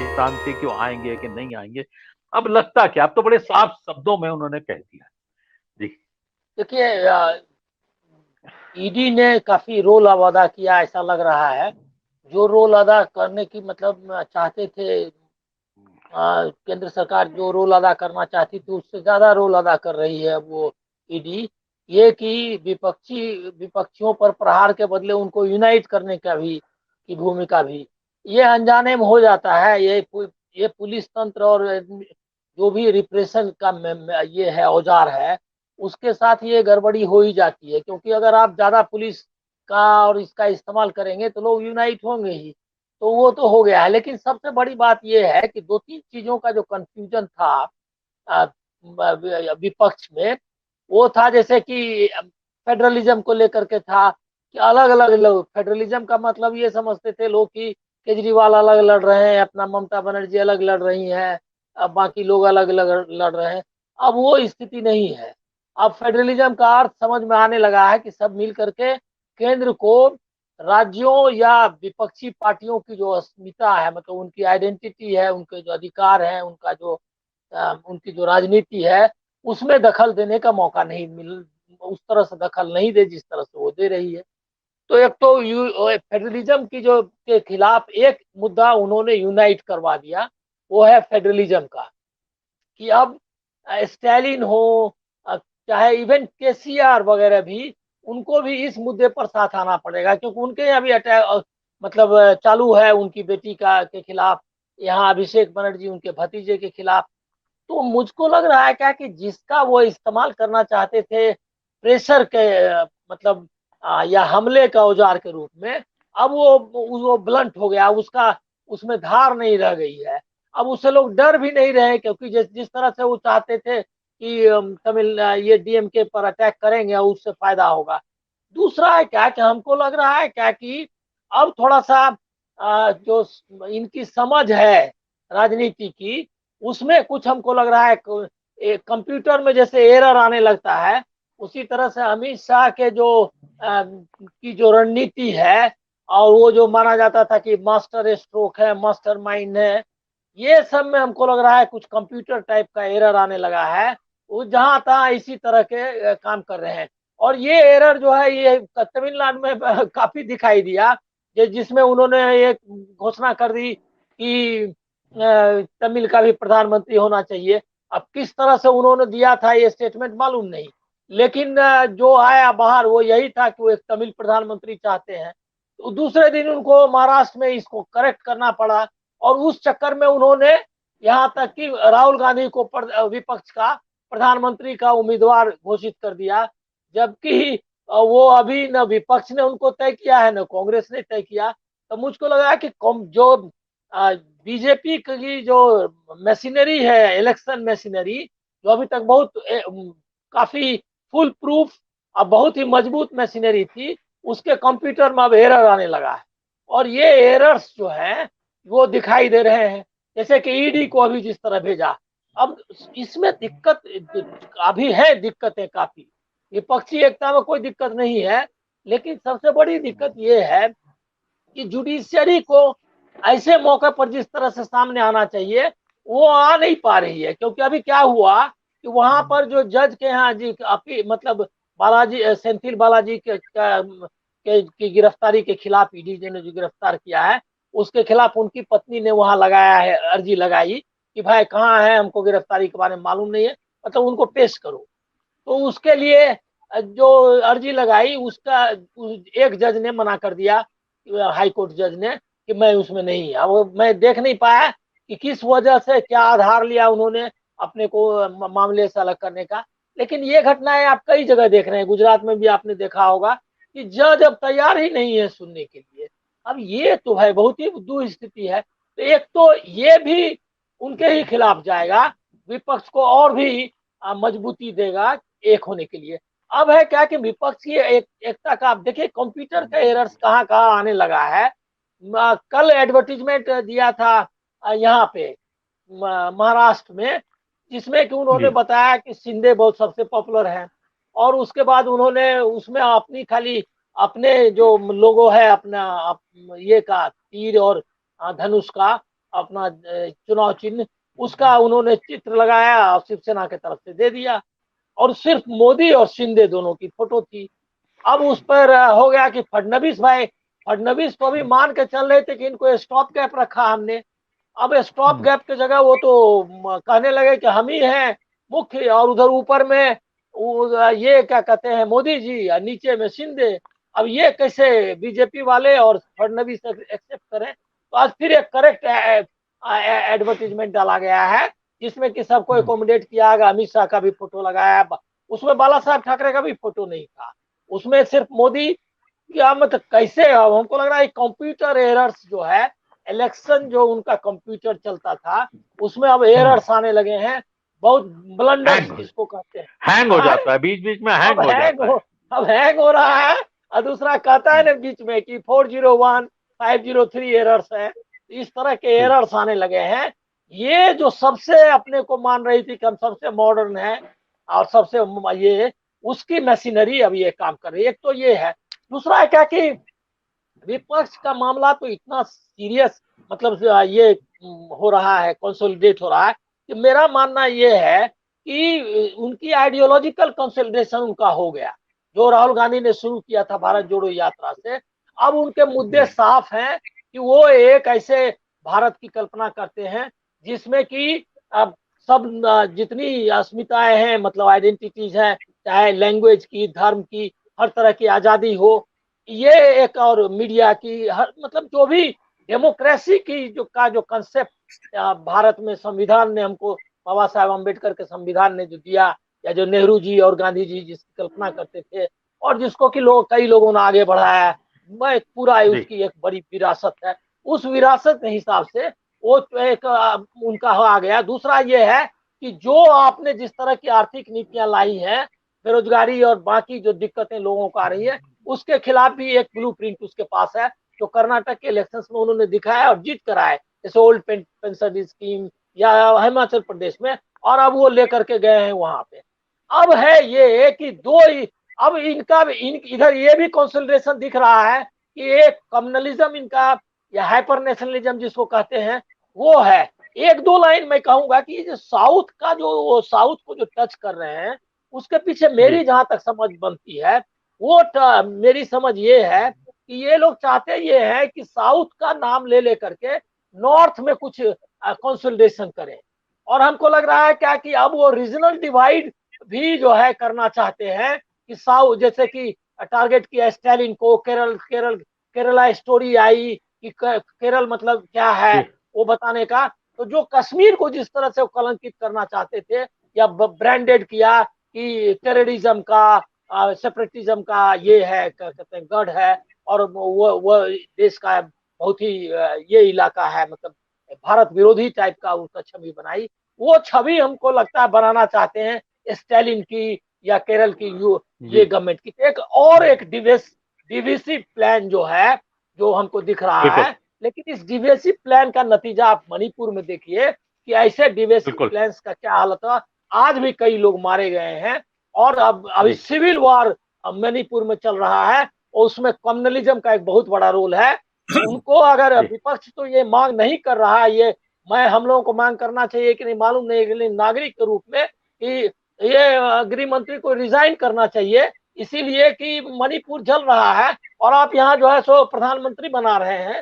जानते कि वो आएंगे कि नहीं आएंगे। अब लगता क्या, अब तो बड़े साफ शब्दों में उन्होंने कह दिया। जी। देखिए, ईडी ने काफी रोल अब अदा किया ऐसा लग रहा है। जो रोल अदा करने की मतलब चाहते थे, केंद्र सरकार जो रोल अदा करना चाहती थी उससे ज्यादा रोल अदा कर रही है वो ईडी। ये कि विपक्षियों पर प्रहार के बदले उनको यूनाइट करने का भी की भूमिका भी ये अनजाने में हो जाता है। ये पुलिस तंत्र और जो भी रिप्रेशन का ये है औजार है, उसके साथ ये गड़बड़ी हो ही जाती है। क्योंकि अगर आप ज्यादा पुलिस का और इसका इस्तेमाल करेंगे तो लोग यूनाइट होंगे ही। तो वो तो हो गया है, लेकिन सबसे बड़ी बात यह है कि दो तीन चीजों का जो कंफ्यूजन था अ, विपक्ष में, वो था जैसे कि फेडरलिज्म को लेकर के था कि अलग अलग लोग, फेडरलिज्म का मतलब ये समझते थे लोग कि केजरीवाल अलग लड़ रहे हैं, अपना ममता बनर्जी अलग लड़ रही हैं, अब बाकी लोग अलग अलग लड़ रहे हैं। अब वो स्थिति नहीं है। अब फेडरलिज्म का अर्थ समझ में आने लगा है कि सब मिल करके केंद्र को राज्यों या विपक्षी पार्टियों की जो अस्मिता है, मतलब उनकी आइडेंटिटी है, उनके जो अधिकार है, उनका जो उनकी जो राजनीति है, उसमें दखल देने का मौका नहीं मिल, उस तरह से दखल नहीं दे जिस तरह से वो दे रही है। तो एक तो फेडरलिज्म की जो के खिलाफ एक मुद्दा उन्होंने यूनाइट करवा दिया, वो है फेडरलिज्म का। कि अब स्टैलिन हो, चाहे इवन केसीआर वगैरह भी, उनको भी इस मुद्दे पर साथ आना पड़ेगा। क्योंकि उनके यहाँ भी अटैक मतलब चालू है उनकी बेटी का के खिलाफ, यहाँ अभिषेक बनर्जी उनके भतीजे के खिलाफ। तो मुझको लग रहा है क्या कि जिसका वो इस्तेमाल करना चाहते थे प्रेशर के मतलब या हमले का औजार के रूप में, अब वो ब्लंट हो गया, उसका उसमें धार नहीं रह गई है। अब उससे लोग डर भी नहीं रहे, क्योंकि जिस जिस तरह से वो चाहते थे कि ये डीएमके पर अटैक करेंगे और उससे फायदा होगा। दूसरा है क्या कि हमको लग रहा है क्या कि अब थोड़ा सा जो इनकी समझ है राजनीति की, उसमें कुछ हमको लग रहा है कंप्यूटर में जैसे एरर आने लगता है, उसी तरह से अमित शाह के जो की जो रणनीति है, और वो जो माना जाता था कि मास्टर स्ट्रोक है, मास्टर माइंड है, ये सब में हमको लग रहा है कुछ कंप्यूटर टाइप का एरर आने लगा है। वो जहां तहां इसी तरह के काम कर रहे हैं। और ये एरर जो है ये तमिलनाडु में काफी दिखाई दिया, जिसमें उन्होंने एक घोषणा कर दी कि तमिल का भी प्रधानमंत्री होना चाहिए। अब किस तरह से उन्होंने दिया था ये स्टेटमेंट मालूम नहीं, लेकिन जो आया बाहर वो यही था कि वो एक तमिल प्रधानमंत्री चाहते हैं। तो दूसरे दिन उनको महाराष्ट्र में इसको करेक्ट करना पड़ा, और उस चक्कर में उन्होंने यहाँ तक कि राहुल गांधी को विपक्ष का प्रधानमंत्री का उम्मीदवार घोषित कर दिया। जबकि वो अभी न विपक्ष ने उनको तय किया है न कांग्रेस ने तय किया। तो मुझको लगा कि जो बीजेपी की जो मशीनरी है, इलेक्शन मशीनरी, जो अभी तक बहुत काफी फुल प्रूफ और बहुत ही मजबूत मशीनरी थी, उसके कंप्यूटर में अब एरर आने लगा है। और ये एरर्स जो है वो दिखाई दे रहे हैं, जैसे कि ईडी को अभी जिस तरह भेजा। अब इसमें दिक्कत अभी है, दिक्कतें काफी। विपक्षी एकता में कोई दिक्कत नहीं है, लेकिन सबसे बड़ी दिक्कत ये है कि जुडिशियरी को ऐसे मौके पर जिस तरह से सामने आना चाहिए वो आ नहीं पा रही है। क्योंकि अभी क्या हुआ कि वहां पर जो जज के यहाँ जी मतलब बालाजी सेंथिल बालाजी की गिरफ्तारी के खिलाफ ईडी ने जो गिरफ्तार किया है, उसके खिलाफ उनकी पत्नी ने वहां लगाया है, अर्जी लगाई कि भाई कहाँ है, हमको गिरफ्तारी के बारे में मालूम नहीं है, मतलब उनको पेश करो। तो उसके लिए जो अर्जी लगाई उसका एक जज ने मना कर दिया, हाई कोर्ट जज ने, कि मैं उसमें नहीं, अब मैं देख नहीं पाया कि किस वजह से, क्या आधार लिया उन्होंने अपने को मामले से अलग करने का। लेकिन ये घटनाएं आप कई जगह देख रहे हैं, गुजरात में भी आपने देखा होगा कि जज अब तैयार ही नहीं है सुनने के लिए। अब ये तो है बहुत ही दुः स्थिति है। तो एक तो ये भी उनके ही खिलाफ जाएगा, विपक्ष को और भी मजबूती देगा एक होने के लिए। अब है क्या कि विपक्ष की एकता का आप देखिए, कंप्यूटर का एरर्स कहाँ कहाँ आने लगा है। कल एडवर्टीजमेंट दिया था यहाँ पे महाराष्ट्र में, जिसमें कि उन्होंने जी। बताया कि शिंदे बहुत सबसे पॉपुलर है। और उसके बाद उन्होंने उसमें अपनी खाली अपने जो लोगो है अपना ये का तीर और धनुष का, अपना चुनाव चिन्ह, उसका उन्होंने चित्र लगाया और शिवसेना की तरफ से दे दिया, और सिर्फ मोदी और शिंदे दोनों की फोटो थी। अब उस पर हो गया कि फडणवीस भाई, फडणवीस को भी मान के चल रहे थे कि इनको स्टॉप गैप रखा हमने। अब स्टॉप गैप की जगह वो तो कहने लगे कि हम ही हैं मुख्य, और उधर ऊपर में ये क्या कहते हैं मोदी जी, और नीचे में शिंदे। अब ये कैसे बीजेपी वाले और फडणवीस एक्सेप्ट करें? तो आज फिर एक करेक्ट एडवर्टीजमेंट डाला गया है, जिसमें कि सबको एकोमोडेट किया गया। अमित शाह का भी फोटो लगाया, उसमें बाला साहब ठाकरे का भी फोटो नहीं था, उसमें सिर्फ मोदी। क्या मतलब कैसे? हमको लग रहा है कंप्यूटर एरर्स जो है, इलेक्शन जो उनका कंप्यूटर चलता था उसमें अब एरर्स आने लगे हैं, बहुत ब्लंडर्स जिसको कहते हैं। हैंग हो हाँ, जाता है, बीच बीच में हैंग अब हो हैंग जाता है। हो अब हैंग हो रहा है। और दूसरा कहता है ना बीच में कि 401 503 एरर्स है। इस तरह के एरर्स आने लगे हैं। ये जो सबसे अपने को मान रही थी कि हम सबसे मॉडर्न है और सबसे ये, उसकी मशीनरी अब ये काम कर रही है। एक तो ये है। दूसरा है क्या कि विपक्ष का मामला तो इतना सीरियस, मतलब ये हो रहा है, कंसोलिडेट हो रहा है, कि मेरा मानना ये है कि उनकी आइडियोलॉजिकल कंसोलिडेशन उनका हो गया, जो राहुल गांधी ने शुरू किया था भारत जोड़ो यात्रा से। अब उनके मुद्दे साफ हैं कि वो एक ऐसे भारत की कल्पना करते हैं जिसमें कि अब सब जितनी अस्मिताएं हैं, मतलब आइडेंटिटीज हैं, चाहे लैंग्वेज की, धर्म की, हर तरह की आजादी हो, ये एक, और मीडिया की, हर मतलब जो भी डेमोक्रेसी की जो कंसेप्ट भारत में संविधान ने हमको, बाबा साहेब अम्बेडकर के संविधान ने जो दिया, या जो नेहरू जी और गांधी जी जिसकी कल्पना करते थे, और जिसको कि कई लोगों ने आगे बढ़ाया, मैं पूरा उसकी एक बड़ी विरासत है। उस विरासत के हिसाब से वो तो एक उनका आ गया। दूसरा ये है कि जो आपने जिस तरह की आर्थिक नीतियां लाई हैं, बेरोजगारी और बाकी जो दिक्कतें लोगों को आ रही है, उसके खिलाफ भी एक ब्लूप्रिंट उसके पास है, जो कर्नाटक के इलेक्शंस में उन्होंने दिखाया और जीत कर आए, जैसे ओल्ड पेंशन स्कीम, या हिमाचल प्रदेश में, और अब वो लेकर के गए हैं वहां पे। अब है ये कि अब इनका इधर ये भी कंसोलिडेशन दिख रहा है कि एक कम्युनलिज्म इनका, या हाइपर नेशनलिज्म जिसको कहते हैं, वो है। एक दो लाइन मैं कहूंगा कि जो साउथ का, जो साउथ को जो टच कर रहे हैं, उसके पीछे मेरी जहां तक समझ बनती है, वो मेरी समझ ये है कि ये लोग चाहते ये हैं कि साउथ का नाम ले लेकर के नॉर्थ में कुछ कंसोलिडेशन करें। और हमको लग रहा है क्या कि अब वो रीजनल डिवाइड भी जो है करना चाहते हैं, कि साउथ जैसे कि टारगेट किया स्टालिन को, केरल केरल केरला स्टोरी आई कि केरल मतलब क्या है वो बताने का। तो जो कश्मीर को जिस तरह से वो कलंकित करना चाहते थे, या ब्रांडेड किया कि टेररिज्म का, सेपरेटिज्म का ये है, क्या कहते हैं, गढ़ है, और वो देश का बहुत ही ये इलाका है, मतलब भारत विरोधी टाइप का उसका छवि बनाई। वो छवि हमको लगता है बनाना चाहते हैं स्टालिन की, या केरल की ये गवर्नमेंट की। एक डिविसिव प्लान जो है, जो हमको दिख रहा है। लेकिन इस डिवेसिव प्लान का नतीजा आप मणिपुर में देखिए कि ऐसे डिवेसिव प्लान का क्या हालत है। आज भी कई लोग मारे गए हैं, और अब अभी सिविल वॉर मणिपुर में चल रहा है, और उसमें कम्युनलिज्म का एक बहुत बड़ा रोल है। उनको अगर विपक्ष तो ये मांग नहीं कर रहा है, ये हम लोगों को मांग करना चाहिए कि नहीं मालूम नहीं, लेकिन नागरिक के रूप में कि ये गृह मंत्री को रिजाइन करना चाहिए, इसीलिए कि मणिपुर जल रहा है और आप यहाँ जो है सो प्रधानमंत्री बना रहे हैं।